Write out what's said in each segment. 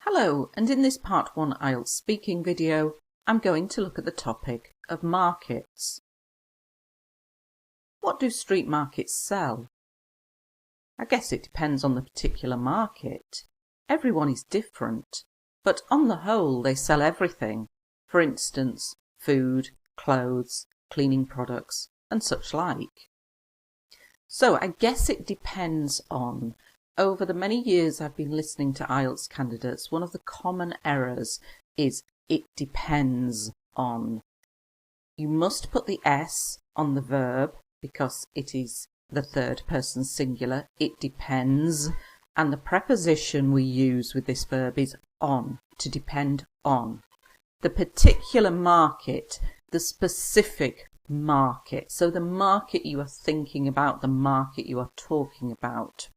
Hello, and in this part 1 IELTS speaking video, I'm going to look at the topic of markets. What do street markets sell? I guess it depends on the particular market. Everyone is different, but on the whole they sell everything. For instance, food, clothes, cleaning products, and such like. So I guess it depends on. Over the many years I've been listening to IELTS candidates, one of the common errors is it depends on. You must put the S on the verb because it is the third person singular. It depends. And the preposition we use with this verb is on, to depend on. The particular market, the specific market. So the market you are thinking about, the market you are talking about.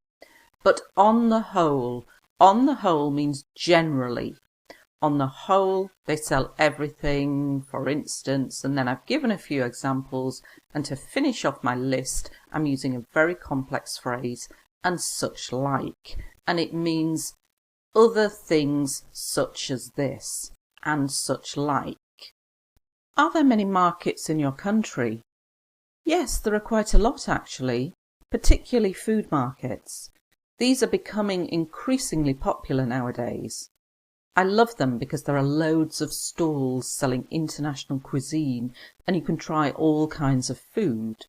But on the whole means generally. On the whole, they sell everything, for instance, and then I've given a few examples, and to finish off my list, I'm using a very complex phrase, and such like, and it means other things such as this, and such like. Are there many markets in your country? Yes, there are quite a lot actually, particularly food markets. These are becoming increasingly popular nowadays. I love them because there are loads of stalls selling international cuisine and you can try all kinds of food.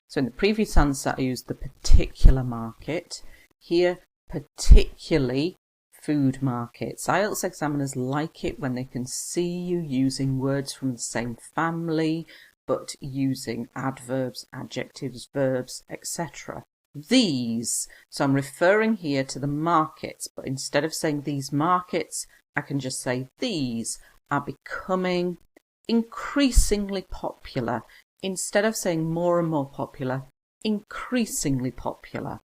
So in the previous answer I used the particular market. Here, particularly food markets. IELTS examiners like it when they can see you using words from the same family but using adverbs, adjectives, verbs, etc. These, so I'm referring here to the markets, but instead of saying these markets, I can just say these are becoming increasingly popular. Instead of saying more and more popular, increasingly popular.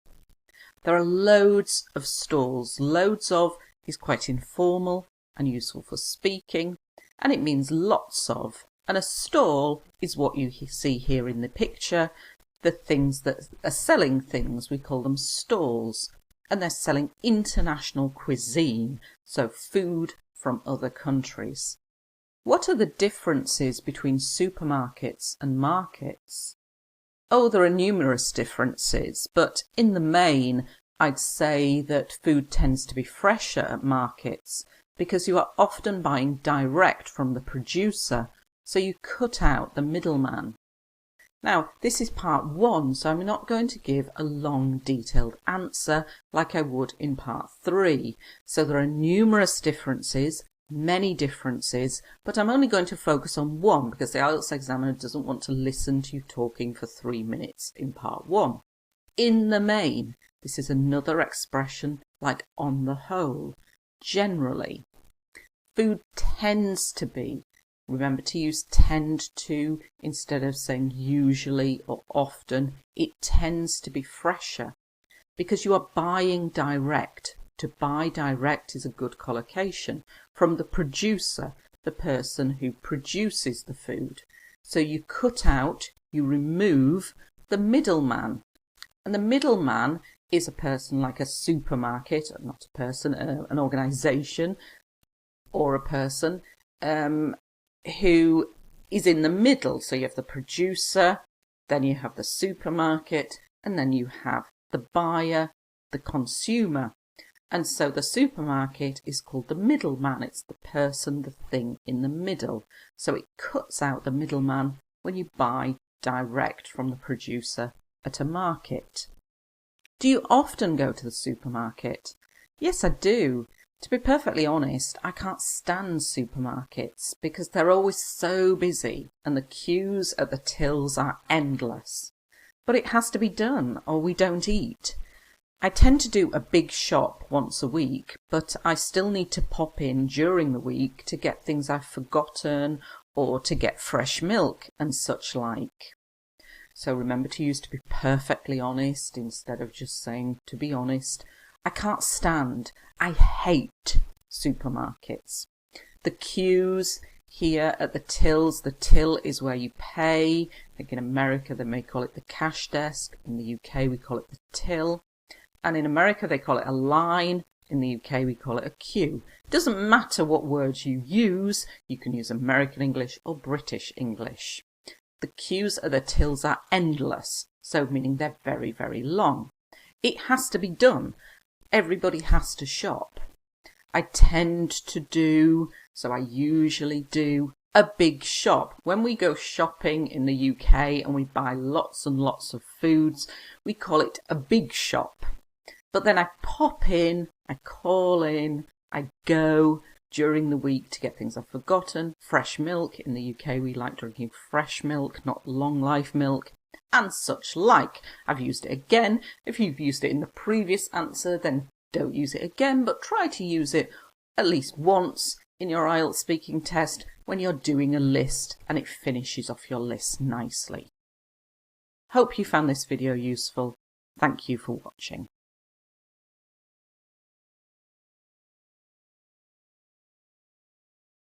There are loads of stalls. Loads of is quite informal and useful for speaking, and it means lots of. And a stall is what you see here in the picture. The things that are selling things, we call them stalls, and they're selling international cuisine, so food from other countries. What are the differences between supermarkets and markets? Oh, there are numerous differences, but in the main, I'd say that food tends to be fresher at markets because you are often buying direct from the producer, so you cut out the middleman. Now, this is part 1, so I'm not going to give a long, detailed answer like I would in part 3. So there are numerous differences, many differences, but I'm only going to focus on one because the IELTS examiner doesn't want to listen to you talking for 3 minutes in part 1. In the main, this is another expression like on the whole, generally. Food tends to be. Remember to use tend to instead of saying usually or often. It tends to be fresher because you are buying direct. To buy direct is a good collocation from the producer, the person who produces the food. So you cut out, you remove the middleman. And the middleman is a person like a supermarket, not a person, an organisation or a person who is in the middle. So you have the producer, then you have the supermarket, and then you have the buyer, the consumer. And so the supermarket is called the middleman. It's the person, the thing in the middle. So it cuts out the middleman when you buy direct from the producer at a market. Do you often go to the supermarket? Yes, I do. To be perfectly honest, I can't stand supermarkets because they're always so busy and the queues at the tills are endless. But it has to be done or we don't eat. I tend to do a big shop once a week, but I still need to pop in during the week to get things I've forgotten or to get fresh milk and such like. So remember to use to be perfectly honest instead of just saying to be honest. I can't stand, I hate supermarkets. The queues here at the tills, the till is where you pay. I think in America they may call it the cash desk. In the UK we call it the till. And in America they call it a line. In the UK we call it a queue. Doesn't matter what words you use can use American English or British English. The queues at the tills are endless, so meaning they're very, very long. It has to be done. Everybody has to shop. I tend to do, so I usually do, a big shop. When we go shopping in the UK and we buy lots and lots of foods, we call it a big shop. But then I pop in, I call in, I go during the week to get things I've forgotten. Fresh milk. In the UK we like drinking fresh milk, not long life milk, and such like. I've used it again. If you've used it in the previous answer, then don't use it again, but try to use it at least once in your IELTS speaking test when you're doing a list and it finishes off your list nicely. Hope you found this video useful. Thank you for watching.